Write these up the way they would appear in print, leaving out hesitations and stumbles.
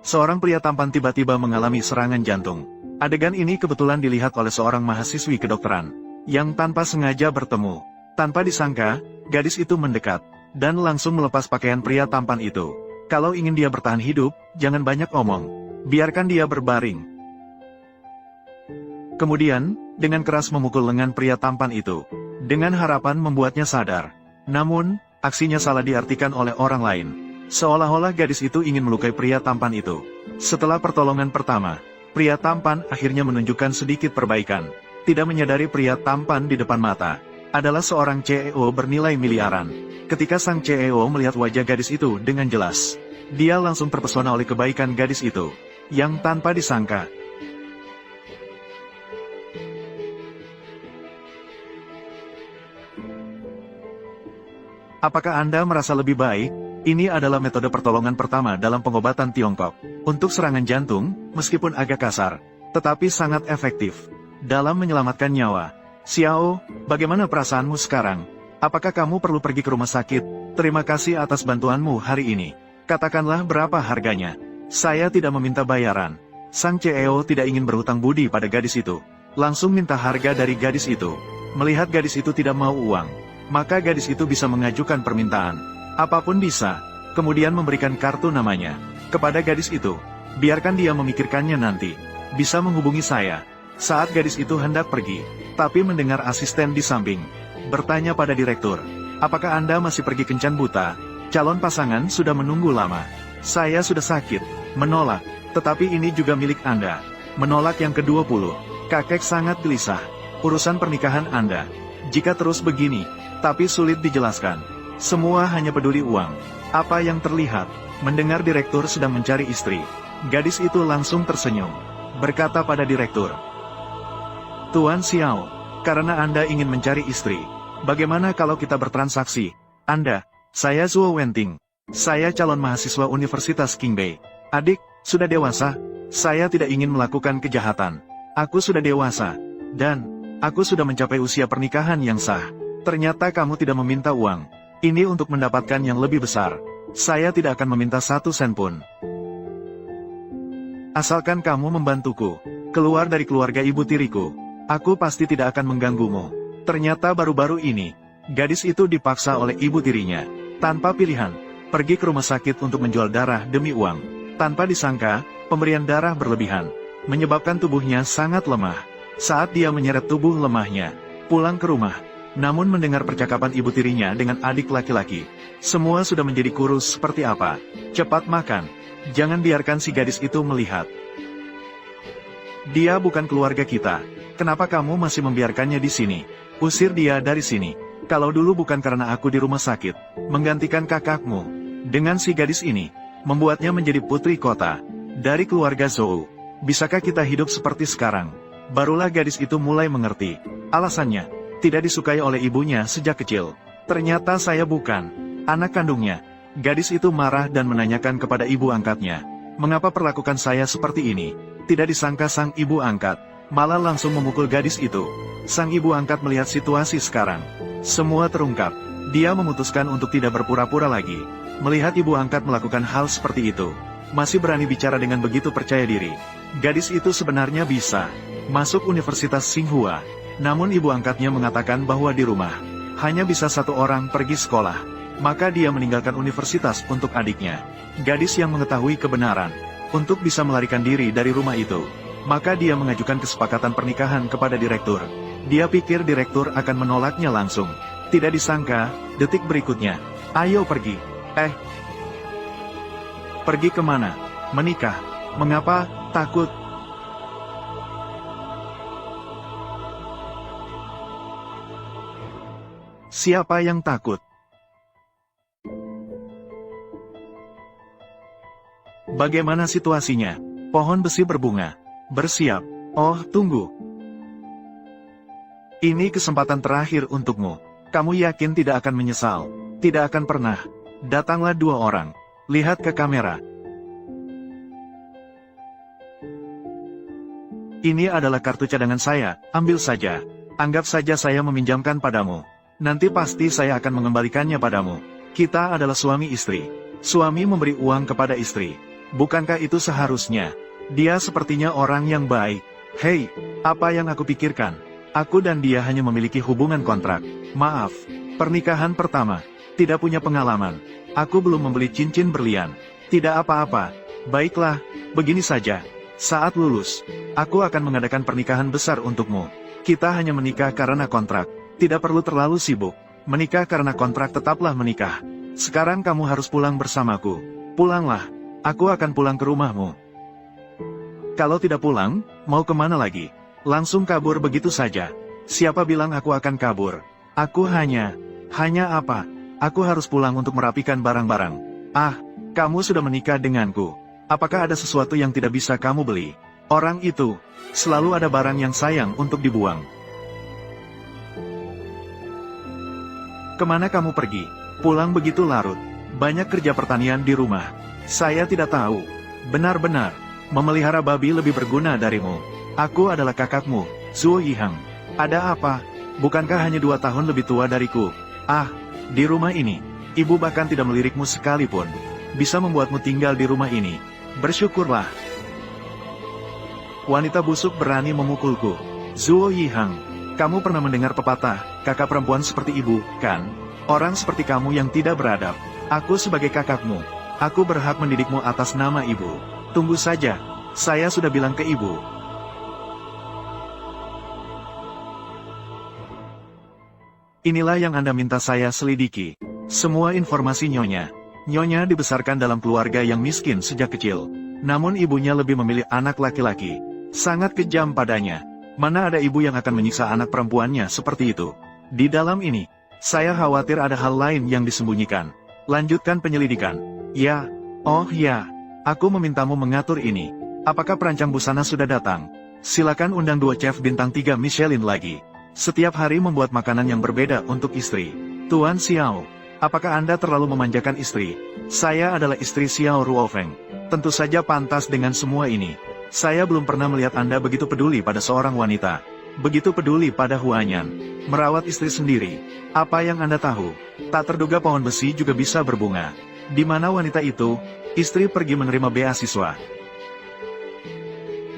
Seorang pria tampan tiba-tiba mengalami serangan jantung. Adegan ini kebetulan dilihat oleh seorang mahasiswi kedokteran, yang tanpa sengaja bertemu. Tanpa disangka, gadis itu mendekat, dan langsung melepas pakaian pria tampan itu. Kalau ingin dia bertahan hidup, jangan banyak omong. Biarkan dia berbaring. Kemudian, dengan keras memukul lengan pria tampan itu, dengan harapan membuatnya sadar. Namun, aksinya salah diartikan oleh orang lain. Seolah-olah gadis itu ingin melukai pria tampan itu. Setelah pertolongan pertama, pria tampan akhirnya menunjukkan sedikit perbaikan. Tidak menyadari pria tampan di depan mata adalah seorang CEO bernilai miliaran. Ketika sang CEO melihat wajah gadis itu dengan jelas, dia langsung terpesona oleh kebaikan gadis itu, yang tanpa disangka. Apakah Anda merasa lebih baik? Ini adalah metode pertolongan pertama dalam pengobatan Tiongkok. Untuk serangan jantung, meskipun agak kasar, tetapi sangat efektif dalam menyelamatkan nyawa. Xiao, bagaimana perasaanmu sekarang? Apakah kamu perlu pergi ke rumah sakit? Terima kasih atas bantuanmu hari ini. Katakanlah berapa harganya. Saya tidak meminta bayaran. Sang CEO tidak ingin berhutang budi pada gadis itu. Langsung minta harga dari gadis itu. Melihat gadis itu tidak mau uang, maka gadis itu bisa mengajukan permintaan. Apapun bisa, kemudian memberikan kartu namanya kepada gadis itu. Biarkan dia memikirkannya nanti. Bisa menghubungi saya. Saat gadis itu hendak pergi, tapi mendengar asisten di samping bertanya pada direktur, apakah Anda masih pergi kencan buta? Calon pasangan sudah menunggu lama. Saya sudah sakit. Menolak, tetapi ini juga milik Anda. Menolak yang ke-20. Kakek sangat gelisah. Urusan pernikahan Anda. Jika terus begini, tapi sulit dijelaskan. Semua hanya peduli uang. Apa yang terlihat? Mendengar direktur sedang mencari istri, gadis itu langsung tersenyum, berkata pada direktur, Tuan Xiao, karena Anda ingin mencari istri, bagaimana kalau kita bertransaksi? Anda, saya Zuo Wenting. Saya calon mahasiswa Universitas Qingbei. Adik, sudah dewasa. Saya tidak ingin melakukan kejahatan. Aku sudah dewasa. Dan, aku sudah mencapai usia pernikahan yang sah. Ternyata kamu tidak meminta uang. Ini untuk mendapatkan yang lebih besar. Saya tidak akan meminta 1 sen pun. Asalkan kamu membantuku keluar dari keluarga ibu tiriku, aku pasti tidak akan mengganggumu. Ternyata baru-baru ini, gadis itu dipaksa oleh ibu tirinya, tanpa pilihan, pergi ke rumah sakit untuk menjual darah demi uang. Tanpa disangka, pemberian darah berlebihan, menyebabkan tubuhnya sangat lemah. Saat dia menyeret tubuh lemahnya, pulang ke rumah, namun mendengar percakapan ibu tirinya dengan adik laki-laki, semua sudah menjadi kurus seperti apa. Cepat makan, jangan biarkan si gadis itu melihat. Dia bukan keluarga kita. Kenapa kamu masih membiarkannya di sini? Usir dia dari sini. Kalau dulu bukan karena aku di rumah sakit, menggantikan kakakmu, dengan si gadis ini, membuatnya menjadi putri kota, dari keluarga Zhou. Bisakah kita hidup seperti sekarang? Barulah gadis itu mulai mengerti. Alasannya, tidak disukai oleh ibunya sejak kecil. Ternyata saya bukan anak kandungnya. Gadis itu marah dan menanyakan kepada ibu angkatnya, mengapa perlakukan saya seperti ini? Tidak disangka sang ibu angkat malah langsung memukul gadis itu. Sang ibu angkat melihat situasi sekarang, semua terungkap. Dia memutuskan untuk tidak berpura-pura lagi. Melihat ibu angkat melakukan hal seperti itu, masih berani bicara dengan begitu percaya diri. Gadis itu sebenarnya bisa masuk Universitas Tsinghua. Namun ibu angkatnya mengatakan bahwa di rumah hanya bisa 1 orang pergi sekolah. Maka dia meninggalkan universitas untuk adiknya. Gadis yang mengetahui kebenaran, untuk bisa melarikan diri dari rumah itu, maka dia mengajukan kesepakatan pernikahan kepada direktur. Dia pikir direktur akan menolaknya langsung. Tidak disangka, detik berikutnya, ayo pergi. Pergi kemana? Menikah. Mengapa? Takut. Siapa yang takut? Bagaimana situasinya? Pohon besi berbunga. Bersiap. Oh, tunggu. Ini kesempatan terakhir untukmu. Kamu yakin tidak akan menyesal? Tidak akan pernah. Datanglah 2 orang. Lihat ke kamera. Ini adalah kartu cadangan saya, ambil saja. Anggap saja saya meminjamkan padamu. Nanti pasti saya akan mengembalikannya padamu. Kita adalah suami istri. Suami memberi uang kepada istri. Bukankah itu seharusnya? Dia sepertinya orang yang baik. Hei, apa yang aku pikirkan? Aku dan dia hanya memiliki hubungan kontrak. Maaf, pernikahan pertama. Tidak punya pengalaman. Aku belum membeli cincin berlian. Tidak apa-apa. Baiklah, begini saja. Saat lulus, aku akan mengadakan pernikahan besar untukmu. Kita hanya menikah karena kontrak. Tidak perlu terlalu sibuk. Menikah karena kontrak tetaplah menikah. Sekarang kamu harus pulang bersamaku. Pulanglah. Aku akan pulang ke rumahmu. Kalau tidak pulang, mau kemana lagi? Langsung kabur begitu saja. Siapa bilang aku akan kabur? Aku hanya apa? Aku harus pulang untuk merapikan barang-barang. Ah, kamu sudah menikah denganku. Apakah ada sesuatu yang tidak bisa kamu beli? Orang itu, selalu ada barang yang sayang untuk dibuang. Kemana kamu pergi? Pulang begitu larut. Banyak kerja pertanian di rumah. Saya tidak tahu. Benar-benar, memelihara babi lebih berguna darimu. Aku adalah kakakmu, Zuo Yihang. Ada apa? Bukankah hanya 2 tahun lebih tua dariku? Ah, di rumah ini, ibu bahkan tidak melirikmu sekalipun. Bisa membuatmu tinggal di rumah ini. Bersyukurlah. Wanita busuk berani memukulku. Zuo Yihang, kamu pernah mendengar pepatah, kakak perempuan seperti ibu, kan? Orang seperti kamu yang tidak beradab. Aku sebagai kakakmu, aku berhak mendidikmu atas nama ibu. Tunggu saja, saya sudah bilang ke ibu. Inilah yang Anda minta saya selidiki. Semua informasi Nyonya. Nyonya dibesarkan dalam keluarga yang miskin sejak kecil. Namun ibunya lebih memilih anak laki-laki. Sangat kejam padanya. Mana ada ibu yang akan menyiksa anak perempuannya seperti itu? Di dalam ini, saya khawatir ada hal lain yang disembunyikan. Lanjutkan penyelidikan. Ya, oh ya, aku memintamu mengatur ini. Apakah perancang busana sudah datang? Silakan undang 2 chef bintang 3 Michelin lagi. Setiap hari membuat makanan yang berbeda untuk istri. Tuan Xiao, apakah Anda terlalu memanjakan istri? Saya adalah istri Xiao Ruofeng. Tentu saja pantas dengan semua ini. Saya belum pernah melihat Anda begitu peduli pada seorang wanita. Begitu peduli pada Huanyan. Merawat istri sendiri. Apa yang Anda tahu? Tak terduga pohon besi juga bisa berbunga. Di mana wanita itu? Istri pergi menerima beasiswa.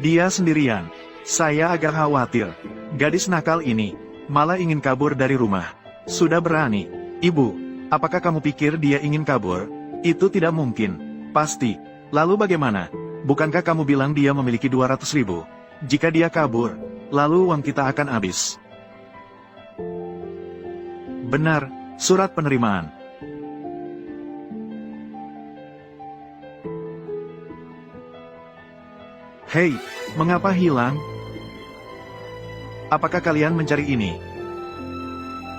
Dia sendirian. Saya agak khawatir. Gadis nakal ini, malah ingin kabur dari rumah. Sudah berani. Ibu, apakah kamu pikir dia ingin kabur? Itu tidak mungkin. Pasti. Lalu bagaimana? Bukankah kamu bilang dia memiliki 200.000? Jika dia kabur, lalu uang kita akan habis. Benar, surat penerimaan. Hei, mengapa hilang? Apakah kalian mencari ini?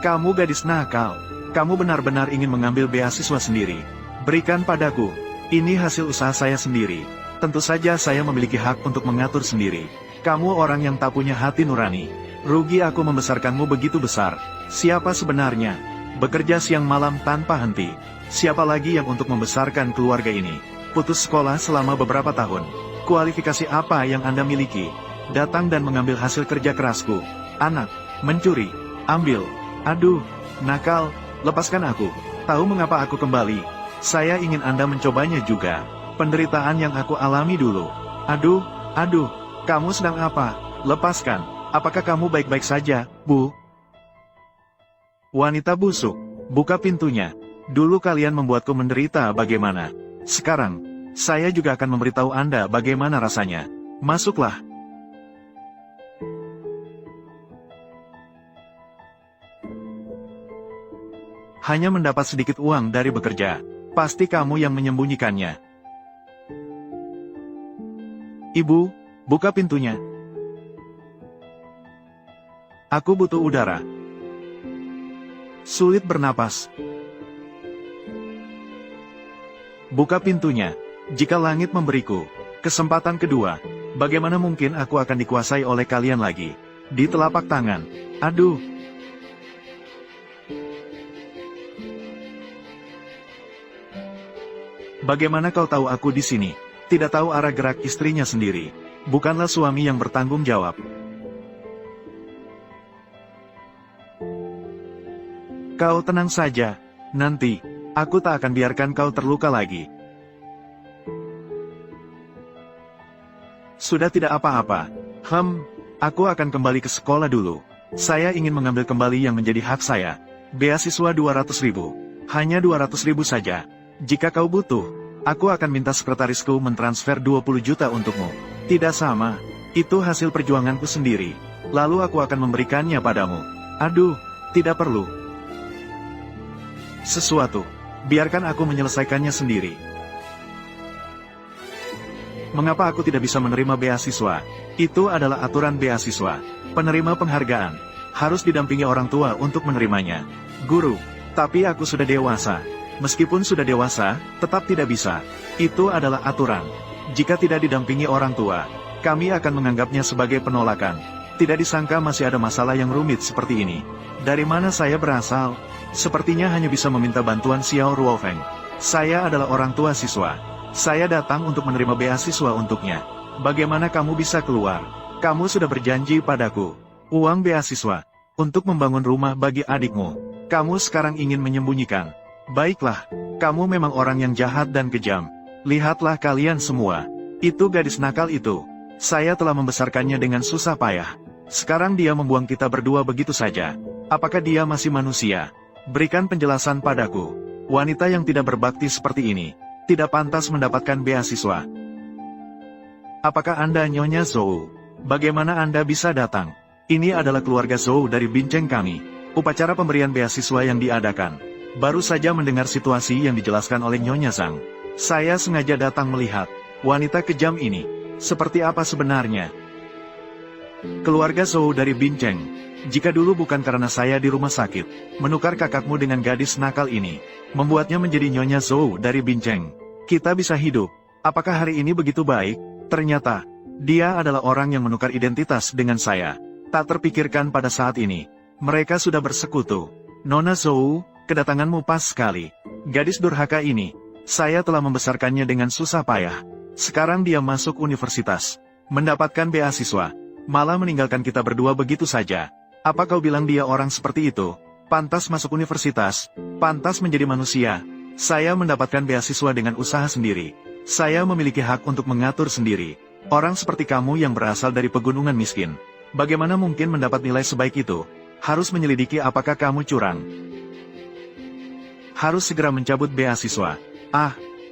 Kamu gadis nakal. Kamu benar-benar ingin mengambil beasiswa sendiri. Berikan padaku. Ini hasil usaha saya sendiri. Tentu saja saya memiliki hak untuk mengatur sendiri. Kamu orang yang tak punya hati nurani. Rugi aku membesarkanmu begitu besar. Siapa sebenarnya? Bekerja siang malam tanpa henti. Siapa lagi yang untuk membesarkan keluarga ini? Putus sekolah selama beberapa tahun. Kualifikasi apa yang Anda miliki? Datang dan mengambil hasil kerja kerasku. Anak, mencuri, ambil. Aduh, nakal, lepaskan aku. Tahu mengapa aku kembali? Saya ingin Anda mencobanya juga. Penderitaan yang aku alami dulu. Aduh, kamu sedang apa? Lepaskan. Apakah kamu baik-baik saja, Bu? Wanita busuk, buka pintunya. Dulu kalian membuatku menderita bagaimana? Sekarang, saya juga akan memberitahu Anda bagaimana rasanya. Masuklah. Hanya mendapat sedikit uang dari bekerja. Pasti kamu yang menyembunyikannya. Ibu, buka pintunya. Aku butuh udara. Sulit bernapas. Buka pintunya. Jika langit memberiku kesempatan kedua, bagaimana mungkin aku akan dikuasai oleh kalian lagi? Di telapak tangan. Aduh. Bagaimana kau tahu aku di sini? Tidak tahu arah gerak istrinya sendiri. Bukanlah suami yang bertanggung jawab. Kau tenang saja. Nanti, aku tak akan biarkan kau terluka lagi. Sudah tidak apa-apa. Aku akan kembali ke sekolah dulu. Saya ingin mengambil kembali yang menjadi hak saya. Beasiswa 200.000. Hanya 200.000 saja. Jika kau butuh, aku akan minta sekretarisku mentransfer 20 juta untukmu. Tidak sama. Itu hasil perjuanganku sendiri. Lalu aku akan memberikannya padamu. Aduh, tidak perlu. Sesuatu. Biarkan aku menyelesaikannya sendiri. Mengapa aku tidak bisa menerima beasiswa? Itu adalah aturan beasiswa. Penerima penghargaan harus didampingi orang tua untuk menerimanya. Guru, tapi aku sudah dewasa. Meskipun sudah dewasa, tetap tidak bisa. Itu adalah aturan. Jika tidak didampingi orang tua, kami akan menganggapnya sebagai penolakan. Tidak disangka masih ada masalah yang rumit seperti ini. Dari mana saya berasal? Sepertinya hanya bisa meminta bantuan Xiao Ruofeng. Saya adalah orang tua siswa. Saya datang untuk menerima beasiswa untuknya. Bagaimana kamu bisa keluar? Kamu sudah berjanji padaku. Uang beasiswa. Untuk membangun rumah bagi adikmu. Kamu sekarang ingin menyembunyikan. Baiklah, kamu memang orang yang jahat dan kejam. Lihatlah kalian semua. Itu gadis nakal itu. Saya telah membesarkannya dengan susah payah. Sekarang dia membuang kita berdua begitu saja. Apakah dia masih manusia? Berikan penjelasan padaku. Wanita yang tidak berbakti seperti ini tidak pantas mendapatkan beasiswa. Apakah Anda Nyonya Zhou? Bagaimana Anda bisa datang? Ini adalah keluarga Zhou dari Binceng kami. Upacara pemberian beasiswa yang diadakan. Baru saja mendengar situasi yang dijelaskan oleh Nyonya Zhang. Saya sengaja datang melihat wanita kejam ini. Seperti apa sebenarnya? Keluarga Zhou dari Binceng. Jika dulu bukan karena saya di rumah sakit, menukar kakakmu dengan gadis nakal ini, membuatnya menjadi Nyonya Zhou dari Binceng, kita bisa hidup. Apakah hari ini begitu baik? Ternyata, dia adalah orang yang menukar identitas dengan saya. Tak terpikirkan pada saat ini, mereka sudah bersekutu. Nona Zhou, kedatanganmu pas sekali. Gadis durhaka ini, saya telah membesarkannya dengan susah payah. Sekarang dia masuk universitas, mendapatkan beasiswa, malah meninggalkan kita berdua begitu saja. Apa kau bilang dia orang seperti itu? Pantas masuk universitas, pantas menjadi manusia. Saya mendapatkan beasiswa dengan usaha sendiri. Saya memiliki hak untuk mengatur sendiri. Orang seperti kamu yang berasal dari pegunungan miskin, bagaimana mungkin mendapat nilai sebaik itu? Harus menyelidiki apakah kamu curang. Harus segera mencabut beasiswa.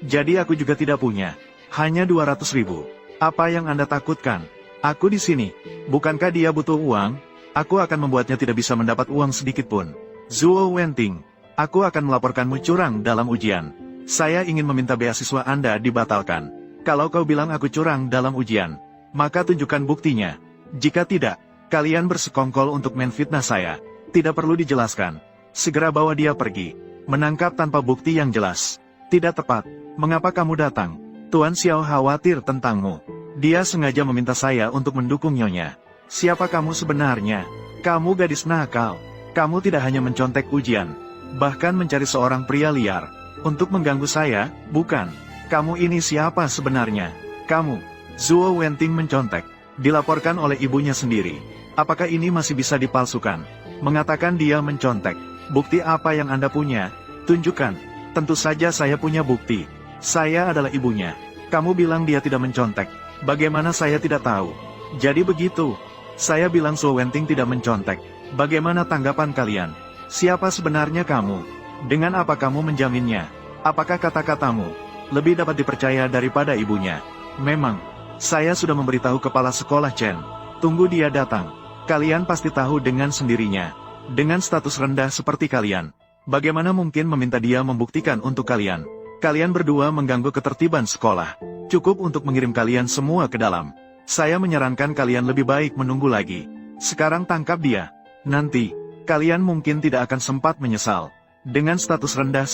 Jadi aku juga tidak punya. Hanya 200.000. Apa yang Anda takutkan? Aku di sini. Bukankah dia butuh uang? Aku akan membuatnya tidak bisa mendapat uang sedikit pun. Zhuo Wenting, aku akan melaporkanmu curang dalam ujian. Saya ingin meminta beasiswa Anda dibatalkan. Kalau kau bilang aku curang dalam ujian, maka tunjukkan buktinya. Jika tidak, kalian bersekongkol untuk menfitnah saya. Tidak perlu dijelaskan. Segera bawa dia pergi. Menangkap tanpa bukti yang jelas. Tidak tepat. Mengapa kamu datang? Tuan Xiao khawatir tentangmu. Dia sengaja meminta saya untuk mendukung Nyonya. Siapa kamu sebenarnya? Kamu gadis nakal. Kamu tidak hanya mencontek ujian, bahkan mencari seorang pria liar untuk mengganggu saya, bukan? Kamu ini siapa sebenarnya? Kamu, Zhuo Wenting mencontek, dilaporkan oleh ibunya sendiri. Apakah ini masih bisa dipalsukan? Mengatakan dia mencontek. Bukti apa yang Anda punya? Tunjukkan. Tentu saja saya punya bukti. Saya adalah ibunya. Kamu bilang dia tidak mencontek. Bagaimana saya tidak tahu? Jadi begitu. Saya bilang Zhuo Wenting tidak mencontek. Bagaimana tanggapan kalian? Siapa sebenarnya kamu? Dengan apa kamu menjaminnya? Apakah kata-katamu lebih dapat dipercaya daripada ibunya? Memang, saya sudah memberitahu kepala sekolah Chen. Tunggu dia datang. Kalian pasti tahu dengan sendirinya. Dengan status rendah seperti kalian, bagaimana mungkin meminta dia membuktikan untuk kalian? Kalian berdua mengganggu ketertiban sekolah. Cukup untuk mengirim kalian semua ke dalam. Saya menyarankan kalian lebih baik menunggu lagi. Sekarang tangkap dia. Nanti, kalian mungkin tidak akan sempat menyesal. Dengan status rendah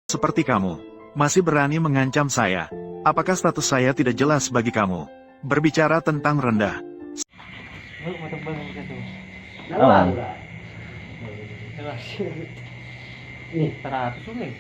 seperti kamu, masih berani mengancam saya. Apakah status saya tidak jelas bagi kamu? Berbicara tentang rendah. Nih, 100 nih.